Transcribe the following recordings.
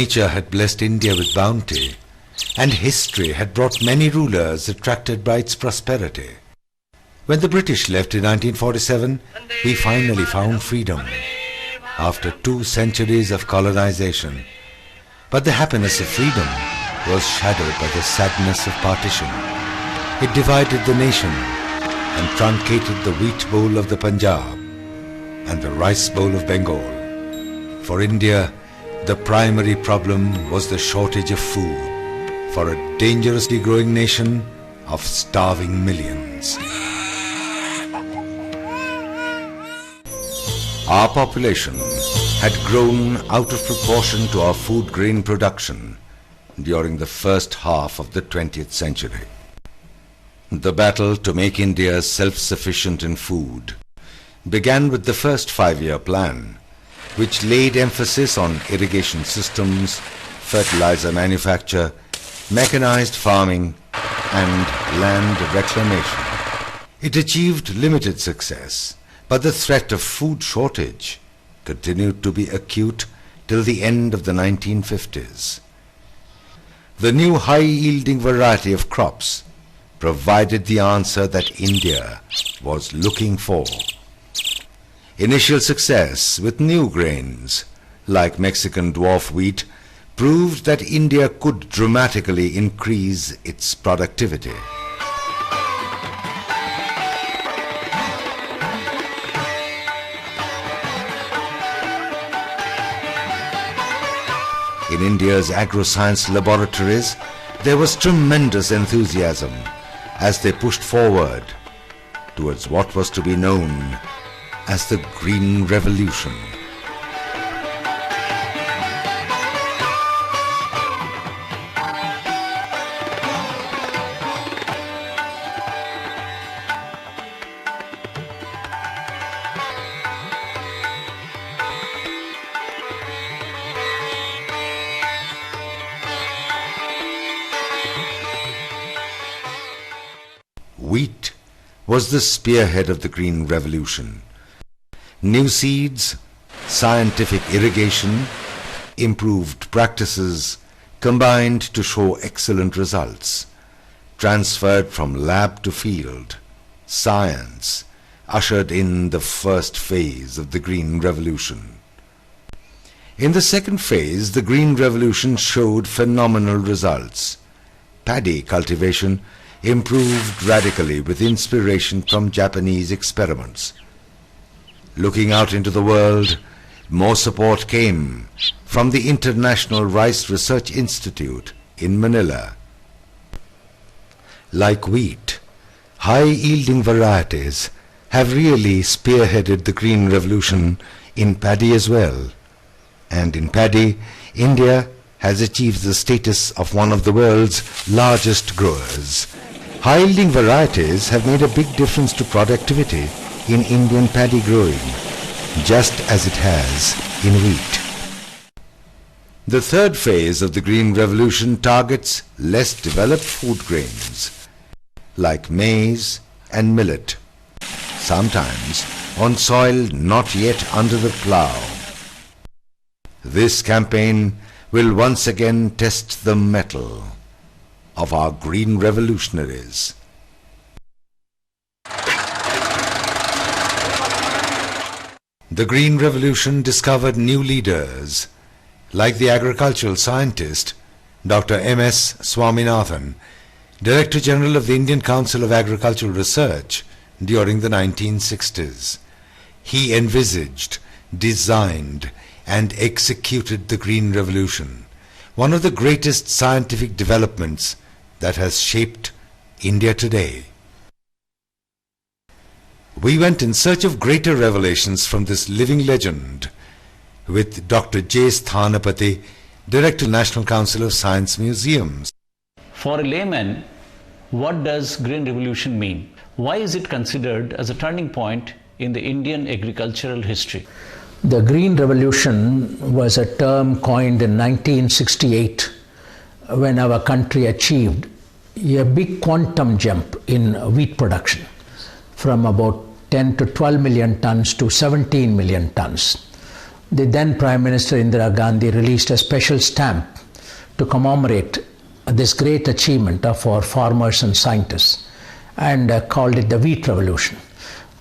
Nature had blessed India with bounty, and history had brought many rulers attracted by its prosperity. When the British left in 1947, we finally found freedom, after 2 centuries of colonization. But the happiness of freedom was shadowed by the sadness of partition. It divided the nation and truncated the wheat bowl of the Punjab and the rice bowl of Bengal. For India, the primary problem was the shortage of food for a dangerously growing nation of starving millions. Our population had grown out of proportion to our food grain production during the first half of the 20th century. The battle to make India self-sufficient in food began with the first 5-year plan, which laid emphasis on irrigation systems, fertilizer manufacture, mechanized farming, and land reclamation. It achieved limited success, but the threat of food shortage continued to be acute till the end of the 1950s. The new high-yielding variety of crops provided the answer that India was looking for. Initial success with new grains, like Mexican dwarf wheat, proved that India could dramatically increase its productivity. In India's agro-science laboratories, there was tremendous enthusiasm as they pushed forward towards what was to be known as the Green Revolution. Wheat was the spearhead of the Green Revolution. New seeds, scientific irrigation, improved practices combined to show excellent results. Transferred from lab to field, science ushered in the first phase of the Green Revolution. In the second phase, the Green Revolution showed phenomenal results. Paddy cultivation improved radically with inspiration from Japanese experiments. Looking out into the world, more support came from the International Rice Research Institute in Manila. Like wheat, high-yielding varieties have really spearheaded the Green Revolution in paddy as well. And in paddy, India has achieved the status of one of the world's largest growers. High-yielding varieties have made a big difference to productivity in Indian paddy growing, just as it has in wheat. The third phase of the Green Revolution targets less developed food grains, like maize and millet, sometimes on soil not yet under the plough. This campaign will once again test the mettle of our green revolutionaries. The Green Revolution discovered new leaders, like the agricultural scientist Dr. M.S. Swaminathan, Director General of the Indian Council of Agricultural Research during the 1960s. He envisaged, designed, and executed the Green Revolution, one of the greatest scientific developments that has shaped India today. We went in search of greater revelations from this living legend with Dr. J. Sthanapathy, Director, National Council of Science Museums. For a layman, what does Green Revolution mean? Why is it considered as a turning point in the Indian agricultural history? The Green Revolution was a term coined in 1968 when our country achieved a big quantum jump in wheat production from about 10 to 12 million tons to 17 million tons. The then Prime Minister Indira Gandhi released a special stamp to commemorate this great achievement of our farmers and scientists and called it the Wheat Revolution.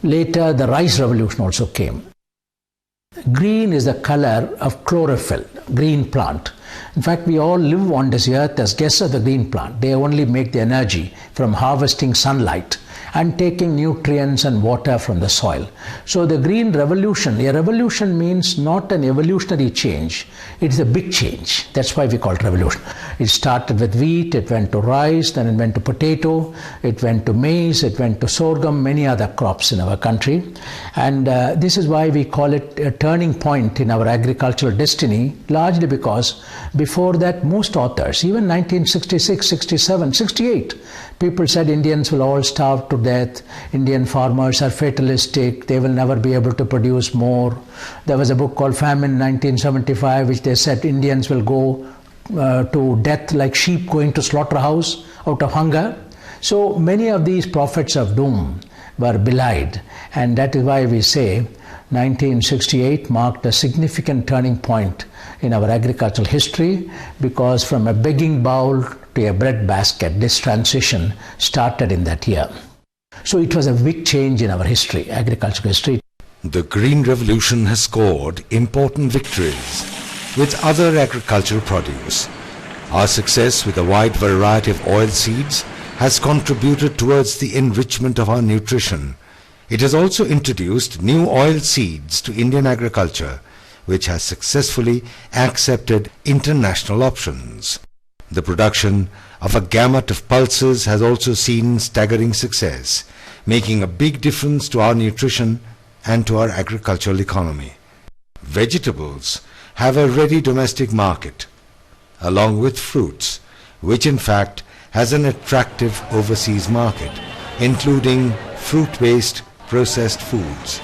Later, the Rice Revolution also came. Green is the color of chlorophyll, green plant. In fact, we all live on this earth as guests of the green plant. They only make the energy from harvesting sunlight and taking nutrients and water from the soil. So the Green Revolution, a revolution means not an evolutionary change, it's a big change. That's why we call it revolution. It started with wheat, it went to rice, then it went to potato, it went to maize, it went to sorghum, many other crops in our country. And this is why we call it a turning point in our agricultural destiny, largely because before that most authors, even 1966, 67, 68, people said Indians will all starve to death, Indian farmers are fatalistic, they will never be able to produce more. There was a book called Famine 1975 which they said Indians will go to death like sheep going to slaughterhouse out of hunger. So many of these prophets of doom were belied, and that is why we say 1968 marked a significant turning point in our agricultural history, because from a begging bowl to a bread basket, this transition started in that year. So it was a big change in our history, agricultural history. The Green Revolution has scored important victories with other agricultural produce. Our success with a wide variety of oil seeds has contributed towards the enrichment of our nutrition. It has also introduced new oil seeds to Indian agriculture, which has successfully accepted international options. The production of a gamut of pulses has also seen staggering success, making a big difference to our nutrition and to our agricultural economy. Vegetables have a ready domestic market, along with fruits, which in fact has an attractive overseas market, including fruit-based processed foods.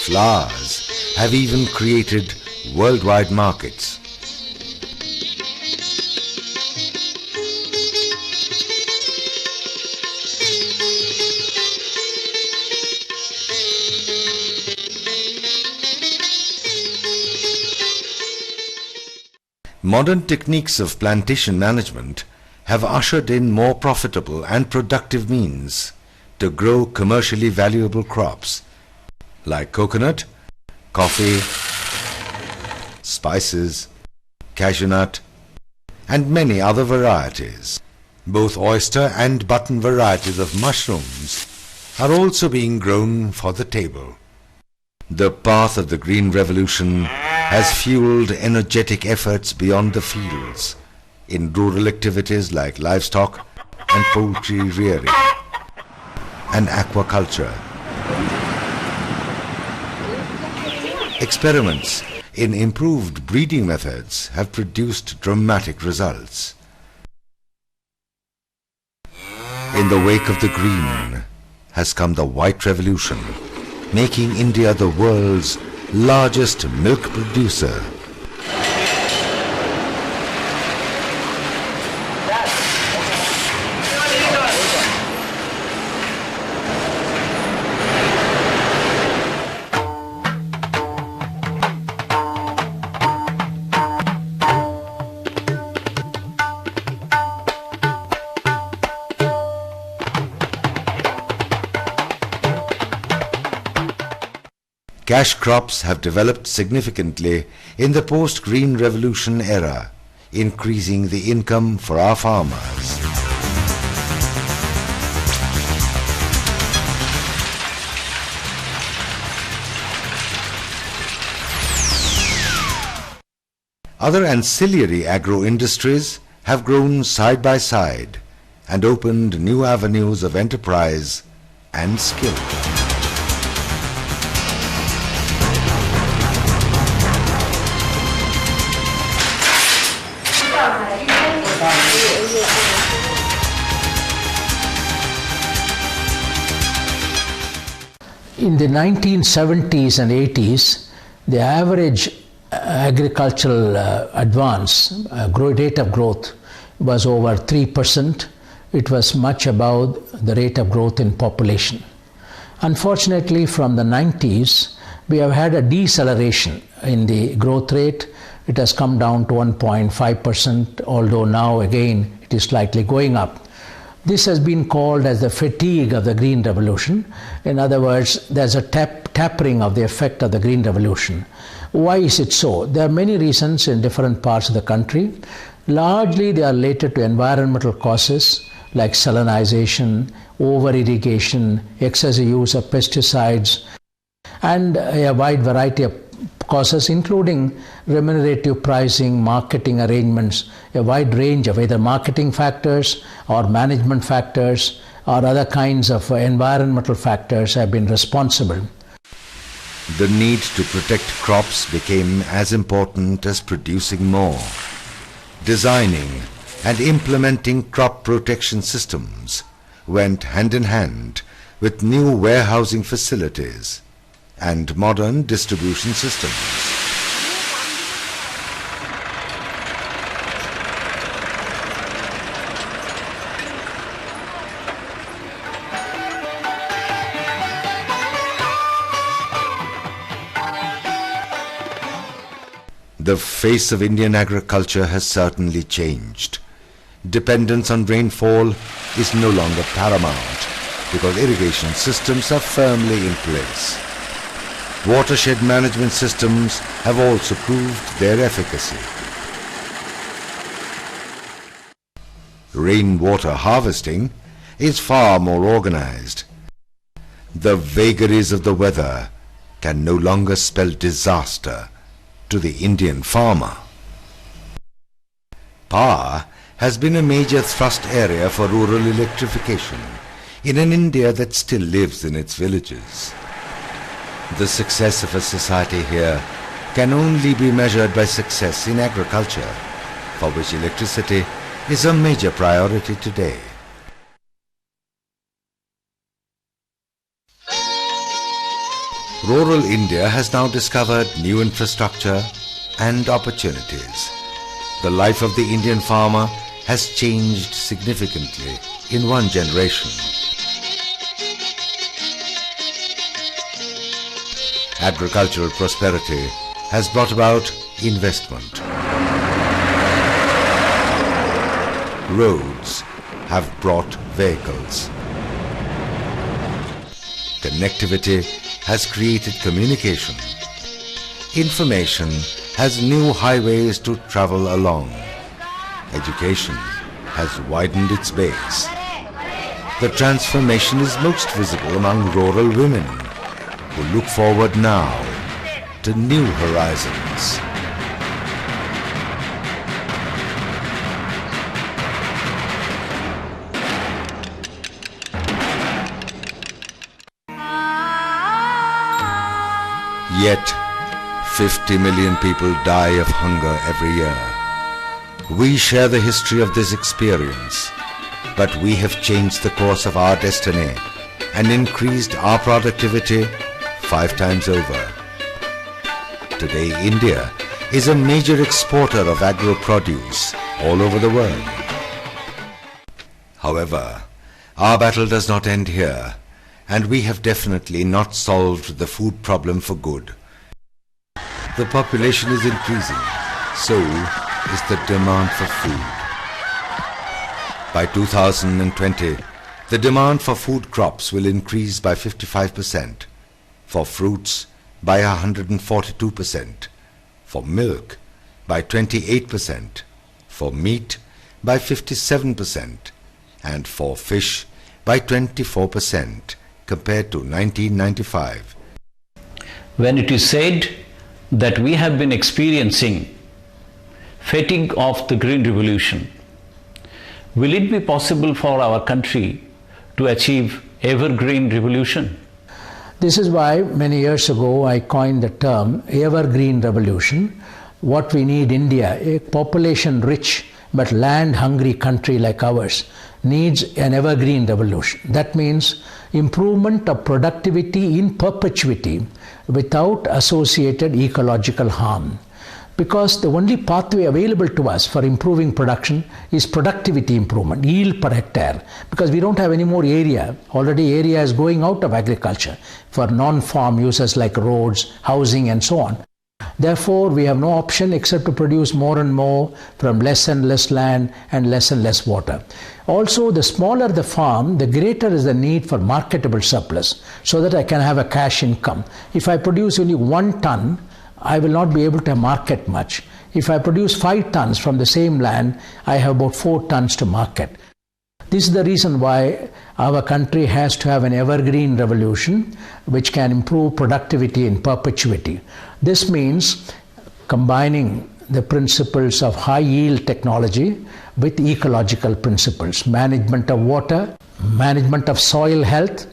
Flowers have even created worldwide markets. Modern techniques of plantation management have ushered in more profitable and productive means to grow commercially valuable crops like coconut, coffee, spices, cashew nut, and many other varieties. Both oyster and button varieties of mushrooms are also being grown for the table. The path of the Green Revolution has fueled energetic efforts beyond the fields in rural activities like livestock and poultry rearing and aquaculture. Experiments in improved breeding methods have produced dramatic results. In the wake of the green has come the white revolution, making India the world's largest milk producer. Cash crops have developed significantly in the post-Green Revolution era, increasing the income for our farmers. Other ancillary agro-industries have grown side by side and opened new avenues of enterprise and skill. In the 1970s and 80s, the average agricultural rate of growth was over 3%. It was much above the rate of growth in population. Unfortunately, from the 90s, we have had a deceleration in the growth rate. It has come down to 1.5%, although now again it is slightly going up. This has been called as the fatigue of the Green Revolution. In other words, there's a tapering of the effect of the Green Revolution. Why is it so? There are many reasons in different parts of the country. Largely they are related to environmental causes like salinization, over-irrigation, excessive use of pesticides, and a wide variety of causes, including remunerative pricing, marketing arrangements, a wide range of either marketing factors or management factors or other kinds of environmental factors have been responsible. The need to protect crops became as important as producing more. Designing and implementing crop protection systems went hand in hand with new warehousing facilities and modern distribution systems. The face of Indian agriculture has certainly changed. Dependence on rainfall is no longer paramount because irrigation systems are firmly in place. Watershed management systems have also proved their efficacy. Rainwater harvesting is far more organized. The vagaries of the weather can no longer spell disaster to the Indian farmer. Power has been a major thrust area for rural electrification in an India that still lives in its villages. The success of a society here can only be measured by success in agriculture, for which electricity is a major priority today. Rural India has now discovered new infrastructure and opportunities. The life of the Indian farmer has changed significantly in one generation. Agricultural prosperity has brought about investment. Roads have brought vehicles. Connectivity has created communication. Information has new highways to travel along. Education has widened its base. The transformation is most visible among rural women who look forward now to new horizons. Yet, 50 million people die of hunger every year. We share the history of this experience, but we have changed the course of our destiny and increased our productivity 5 times over. Today, India is a major exporter of agro-produce all over the world. However, our battle does not end here, and we have definitely not solved the food problem for good. The population is increasing, so is the demand for food. By 2020, the demand for food crops will increase by 55%, for fruits by 142%, for milk by 28%, for meat by 57%, and for fish by 24% compared to 1995. When it is said that we have been experiencing fatigue of the Green Revolution, will it be possible for our country to achieve Evergreen Revolution? This is why many years ago I coined the term Evergreen Revolution. What we need India, a population-rich but land-hungry country like ours needs an evergreen revolution. That means improvement of productivity in perpetuity without associated ecological harm. Because the only pathway available to us for improving production is productivity improvement, yield per hectare, because we don't have any more area. Already area is going out of agriculture for non-farm uses like roads, housing and so on. Therefore, we have no option except to produce more and more from less and less land and less water. Also, the smaller the farm, the greater is the need for marketable surplus, so that I can have a cash income. If I produce only 1 ton, I will not be able to market much. If I produce 5 tons from the same land, I have about 4 tons to market. This is the reason why our country has to have an evergreen revolution which can improve productivity in perpetuity. This means combining the principles of high yield technology with ecological principles, management of water, management of soil health.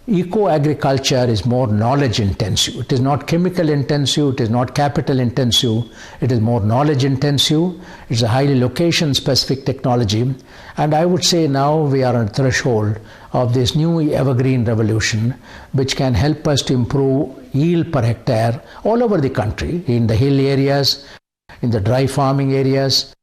Eco-agriculture is more knowledge intensive. It is not chemical intensive, it is not capital intensive, it is more knowledge intensive. It's a highly location specific technology. And I would say now we are on the threshold of this new evergreen revolution which can help us to improve yield per hectare all over the country, in the hill areas, in the dry farming areas,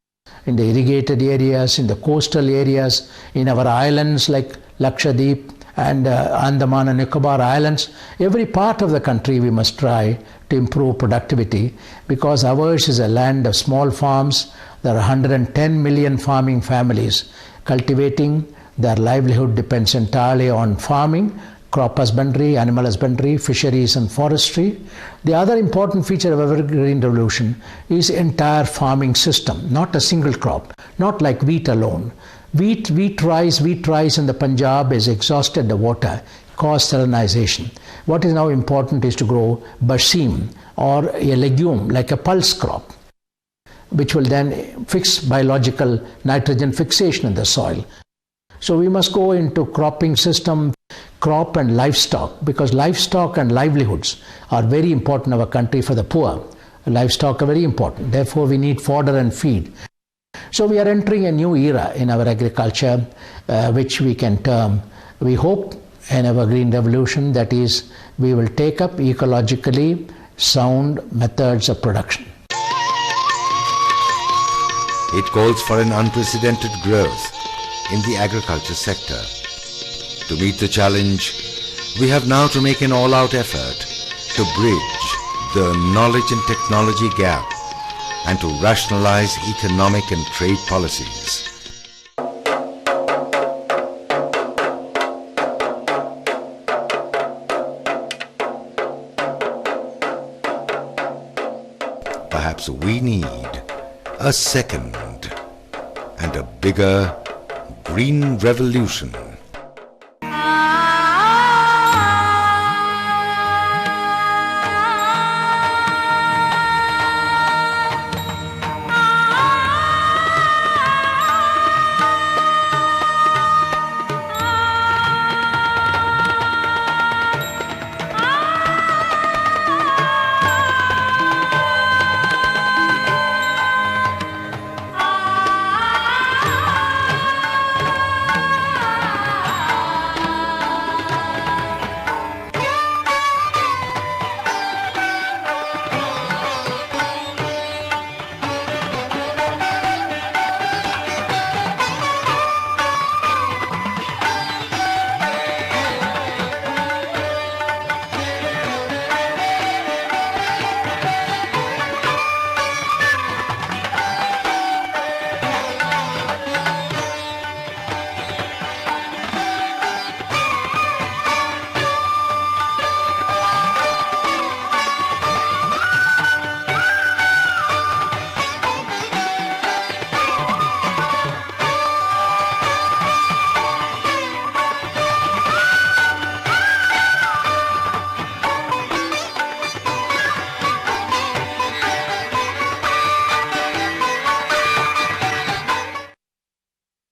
in the irrigated areas, in the coastal areas, in our islands like Lakshadweep and Andaman and Nicobar Islands. Every part of the country we must try to improve productivity, because ours is a land of small farms. There are 110 million farming families cultivating. Their livelihood depends entirely on farming, crop husbandry, animal husbandry, fisheries and forestry. The other important feature of Evergreen Revolution is entire farming system, not a single crop, not like wheat alone. Wheat rice in the Punjab has exhausted the water, caused salinization. What is now important is to grow basim, or a legume like a pulse crop, which will then fix biological nitrogen fixation in the soil. So we must go into cropping system, crop and livestock, because livestock and livelihoods are very important in our country for the poor. Livestock are very important. Therefore, we need fodder and feed. So we are entering a new era in our agriculture, which we can term, we hope, an evergreen revolution. That is, we will take up ecologically sound methods of production. It calls for an unprecedented growth in the agriculture sector. To meet the challenge, we have now to make an all-out effort to bridge the knowledge and technology gap and to rationalize economic and trade policies. Perhaps we need a second and a bigger green revolution.